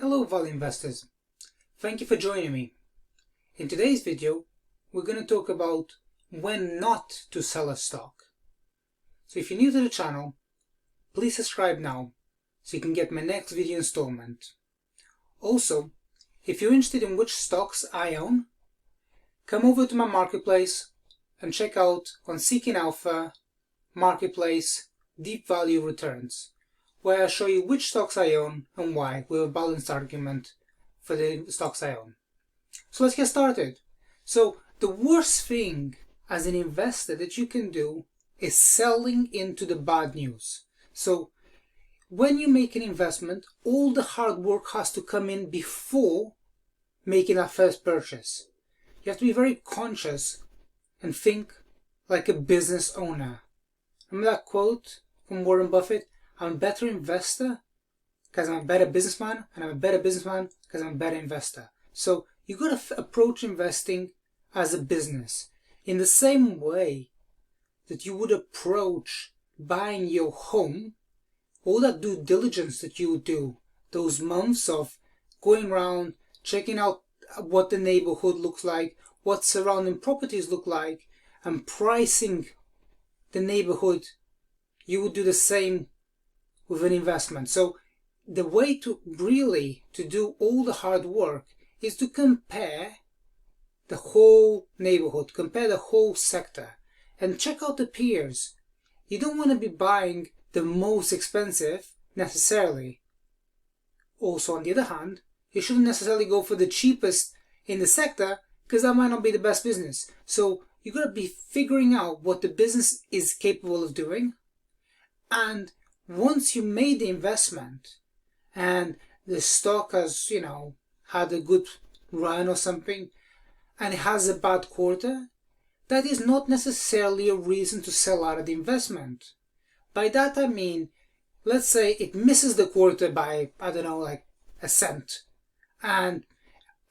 Hello value investors, thank you for joining me. In today's video we're going to talk about when not to sell a stock. So if you're new to the channel, please subscribe now so you can get my next video installment. Also, if you're interested in which stocks I own, come over to my marketplace and check out on Seeking Alpha Marketplace Deep Value Returns, where I show you which stocks I own and why, with a balanced argument for the stocks I own. So let's get started. So the worst thing as an investor that you can do is selling into the bad news. So when you make an investment, all the hard work has to come in before making that first purchase. You have to be very conscious and think like a business owner. Remember that quote from Warren Buffett? I'm a better investor because I'm a better businessman, and I'm a better businessman because I'm a better investor. So you got to approach investing as a business in the same way that you would approach buying your home. All that due diligence that you would do, those months of going around, checking out what the neighborhood looks like, what surrounding properties look like, and pricing the neighborhood, you would do the same with an investment. So the way to really do all the hard work is to compare the whole neighborhood, compare the whole sector, and check out the peers. You don't want to be buying the most expensive necessarily. Also, on the other hand, you shouldn't necessarily go for the cheapest in the sector because that might not be the best business. So you got to be figuring out what the business is capable of doing, and once you made the investment and the stock has, had a good run or something, and it has a bad quarter, that is not necessarily a reason to sell out of the investment. By that I mean, let's say it misses the quarter by, like a cent, and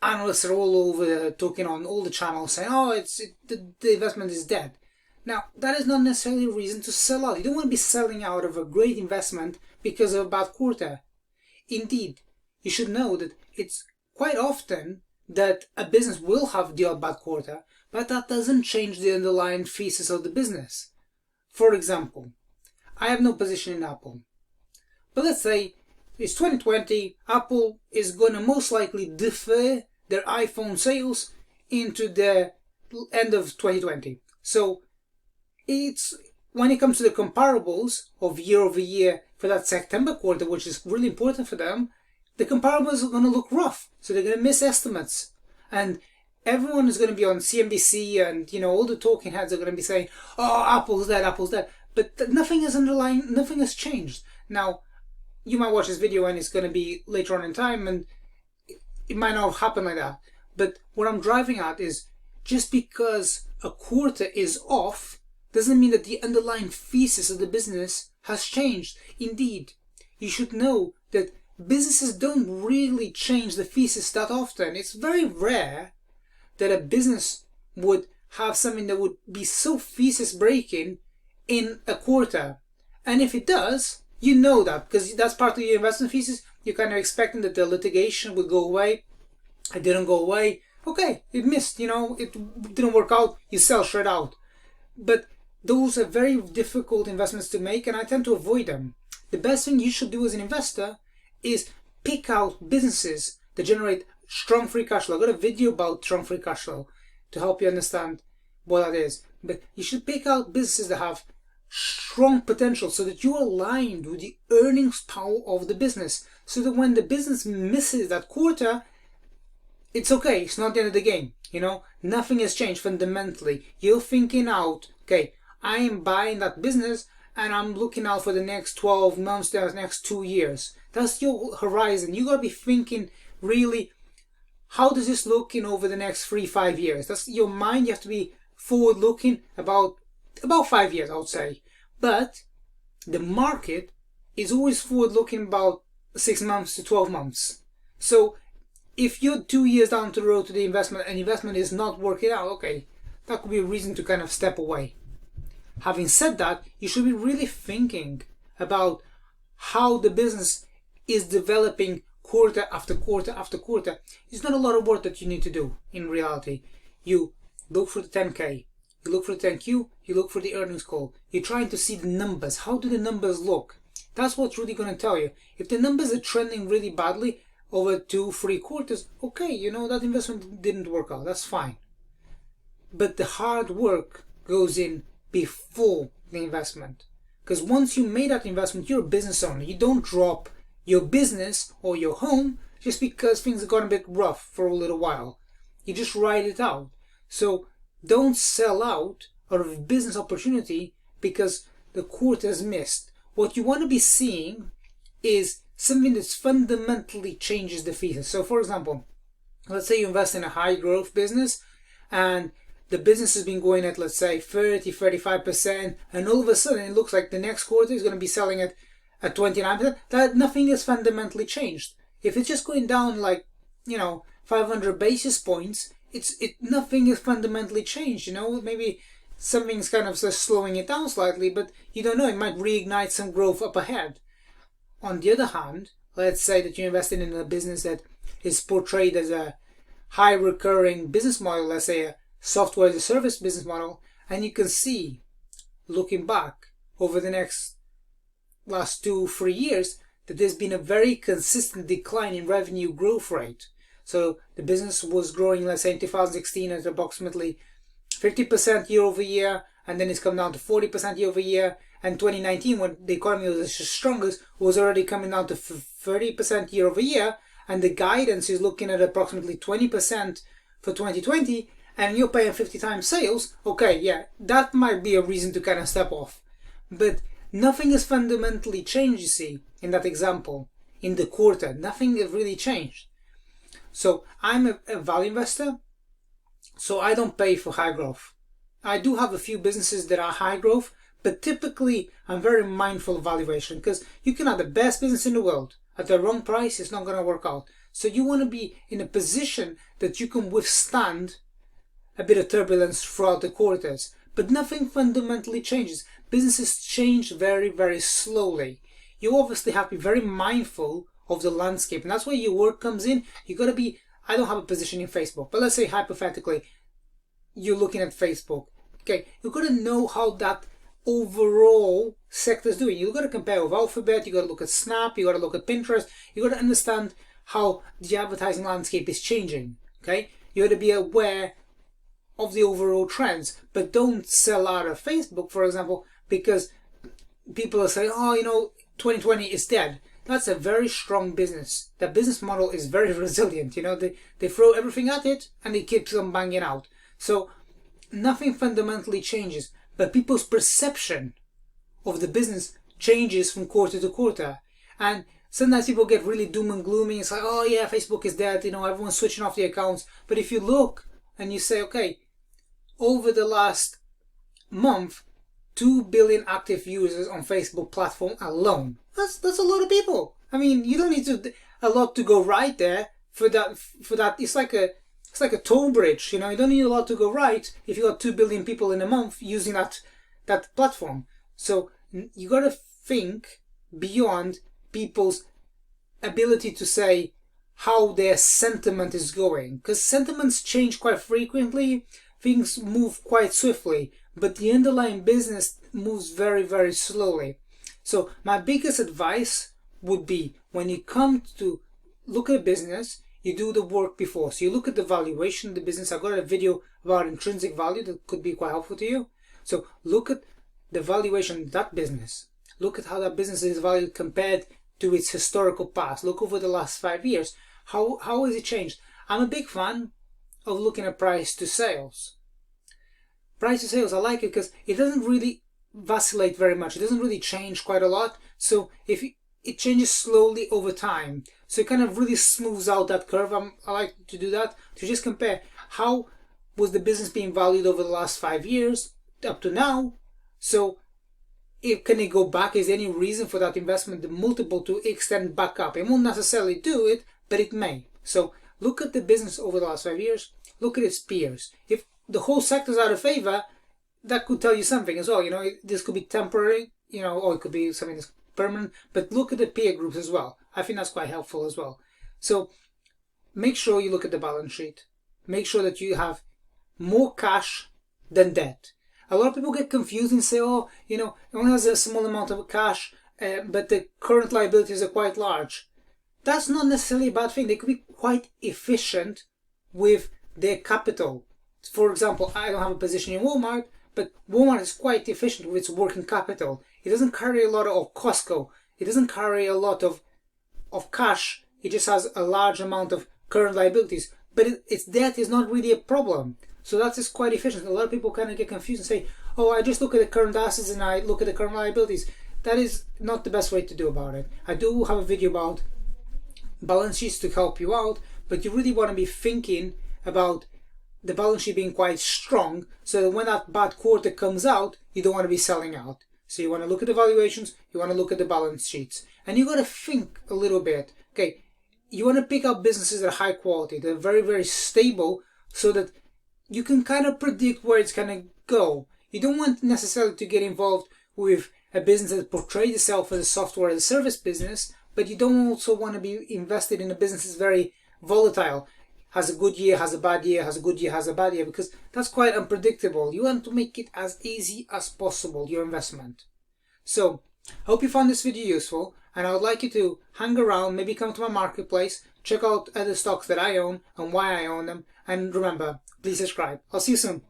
analysts are all over talking on all the channels saying, the investment is dead. Now, that is not necessarily a reason to sell out. You don't want to be selling out of a great investment because of a bad quarter. Indeed, you should know that it's quite often that a business will have the odd bad quarter, but that doesn't change the underlying thesis of the business. For example, I have no position in Apple. But let's say it's 2020, Apple is going to most likely defer their iPhone sales into the end of 2020. So it's when it comes to the comparables of year over year for that September quarter, which is really important for them, the comparables are going to look rough. So they're going to miss estimates. And everyone is going to be on CNBC and, all the talking heads are going to be saying, oh, Apple's dead, Apple's dead. But nothing has changed. Now, you might watch this video and it's going to be later on in time and it might not happen like that. But what I'm driving at is just because a quarter is off doesn't mean that the underlying thesis of the business has changed. Indeed, you should know that businesses don't really change the thesis that often. It's very rare that a business would have something that would be so thesis breaking in a quarter. And if it does, you know that because that's part of your investment thesis. You're kind of expecting that the litigation would go away. It didn't go away. Okay, it missed, it didn't work out. You sell straight out. But those are very difficult investments to make, and I tend to avoid them. The best thing you should do as an investor is pick out businesses that generate strong free cash flow. I got a video about strong free cash flow to help you understand what that is. But you should pick out businesses that have strong potential so that you're aligned with the earnings power of the business. So that when the business misses that quarter, it's okay. It's not the end of the game. Nothing has changed fundamentally. You're thinking out, okay, I am buying that business and I'm looking out for the next 12 months, the next 2 years. That's your horizon. You got to be thinking really, how does this look in over the next 3-5 years? That's your mind. You have to be forward looking about 5 years, I would say. But the market is always forward looking about 6 months to 12 months. So if you're 2 years down the road to the investment and investment is not working out, okay, that could be a reason to kind of step away. Having said that, you should be really thinking about how the business is developing quarter after quarter after quarter, it's not a lot of work that you need to do in reality. You look for the 10K, you look for the 10Q, you look for the earnings call. You're trying to see the numbers. How do the numbers look? That's what's really going to tell you. If the numbers are trending really badly over 2-3 quarters, okay, that investment didn't work out. That's fine. But the hard work goes in before the investment. Because once you made that investment, you're a business owner. You don't drop your business or your home just because things have gone a bit rough for a little while. You just ride it out. So don't sell out of a business opportunity because the quarter's missed. What you want to be seeing is something that fundamentally changes the thesis. So for example, let's say you invest in a high growth business and the business has been going at, let's say, 30-35%, and all of a sudden it looks like the next quarter is going to be selling at 29%. That nothing has fundamentally changed. If it's just going down like 500 basis points, nothing has fundamentally changed. Maybe something's kind of just slowing it down slightly, but you don't know. It might reignite some growth up ahead. On the other hand, let's say that you're investing in a business that is portrayed as a high recurring business model, let's say a software as a service business model, and you can see, looking back over the last 2-3 years, that there's been a very consistent decline in revenue growth rate. So the business was growing, let's say in 2016 at approximately 50% year over year, and then it's come down to 40% year over year, and 2019, when the economy was its strongest, was already coming down to 30% year over year, and the guidance is looking at approximately 20% for 2020, and you're paying 50 times sales. Okay, yeah, that might be a reason to kind of step off. But nothing has fundamentally changed, you see, in that example. In the quarter, nothing has really changed. So I'm a value investor, so I don't pay for high growth. I do have a few businesses that are high growth, but typically I'm very mindful of valuation, because you can have the best business in the world. At the wrong price, it's not going to work out. So you want to be in a position that you can withstand a bit of turbulence throughout the quarters. But nothing fundamentally changes. Businesses change very, very slowly. You obviously have to be very mindful of the landscape, and that's where your work comes in. You got to be, I don't have a position in Facebook, but let's say hypothetically you're looking at Facebook. Okay, you've got to know how that overall sector is doing. You've got to compare with Alphabet, you've got to look at Snap, you've got to look at Pinterest, you've got to understand how the advertising landscape is changing. Okay, you got to be aware of the overall trends, but don't sell out of Facebook, for example, because people are saying, 2020 is dead. That's a very strong business. That business model is very resilient. They throw everything at it and it keeps on banging out. So nothing fundamentally changes, but people's perception of the business changes from quarter to quarter. And sometimes people get really doom and gloomy. It's like, oh yeah, Facebook is dead. Everyone's switching off the accounts. But if you look and you say, okay, over the last month, 2 billion active users on Facebook platform alone. That's a lot of people. I mean, you don't need a lot to go right there for that. It's like a toll bridge. You don't need a lot to go right if you got 2 billion people in a month using that platform. So you got to think beyond people's ability to say how their sentiment is going, because sentiments change quite frequently. Things move quite swiftly, but the underlying business moves very, very slowly. So my biggest advice would be, when you come to look at a business, you do the work before. So you look at the valuation of the business. I've got a video about intrinsic value that could be quite helpful to you. So look at the valuation of that business. Look at how that business is valued compared to its historical past. Look over the last 5 years. How has it changed? I'm a big fan of looking at price to sales. Price to sales, I like it because it doesn't really vacillate very much. It doesn't really change quite a lot. So if it changes slowly over time, so it kind of really smooths out that curve. I like to do that, to just compare how was the business being valued over the last 5 years up to now. So can it go back? Is there any reason for that investment, the multiple, to extend back up? It won't necessarily do it, but it may. So look at the business over the last 5 years. Look at its peers. If the whole sector's out of favor, that could tell you something as well. This could be temporary, or it could be something that's permanent. But look at the peer groups as well. I think that's quite helpful as well. So make sure you look at the balance sheet. Make sure that you have more cash than debt. A lot of people get confused and say, oh, it only has a small amount of cash, but the current liabilities are quite large. That's not necessarily a bad thing. They could be quite efficient with their capital. For example, I don't have a position in Walmart, but Walmart is quite efficient with its working capital. It doesn't carry a lot of Costco. It doesn't carry a lot of cash. It just has a large amount of current liabilities. But its debt is not really a problem. So that is quite efficient. A lot of people kind of get confused and say, oh, I just look at the current assets and I look at the current liabilities. That is not the best way to do about it. I do have a video about balance sheets to help you out, but you really want to be thinking about the balance sheet being quite strong so that when that bad quarter comes out, you don't want to be selling out. So you want to look at the valuations, you want to look at the balance sheets, and you got to think a little bit. Okay, you want to pick up businesses that are high quality, they're very, very stable, so that you can kind of predict where it's going to go. You don't want necessarily to get involved with a business that portrays itself as a software as a service business, but you don't also want to be invested in a business that's very volatile, has a good year, has a bad year, has a good year, has a bad year, because that's quite unpredictable. You want to make it as easy as possible, your investment. So, I hope you found this video useful, and I would like you to hang around, maybe come to my marketplace, check out other stocks that I own and why I own them, and remember, please subscribe. I'll see you soon.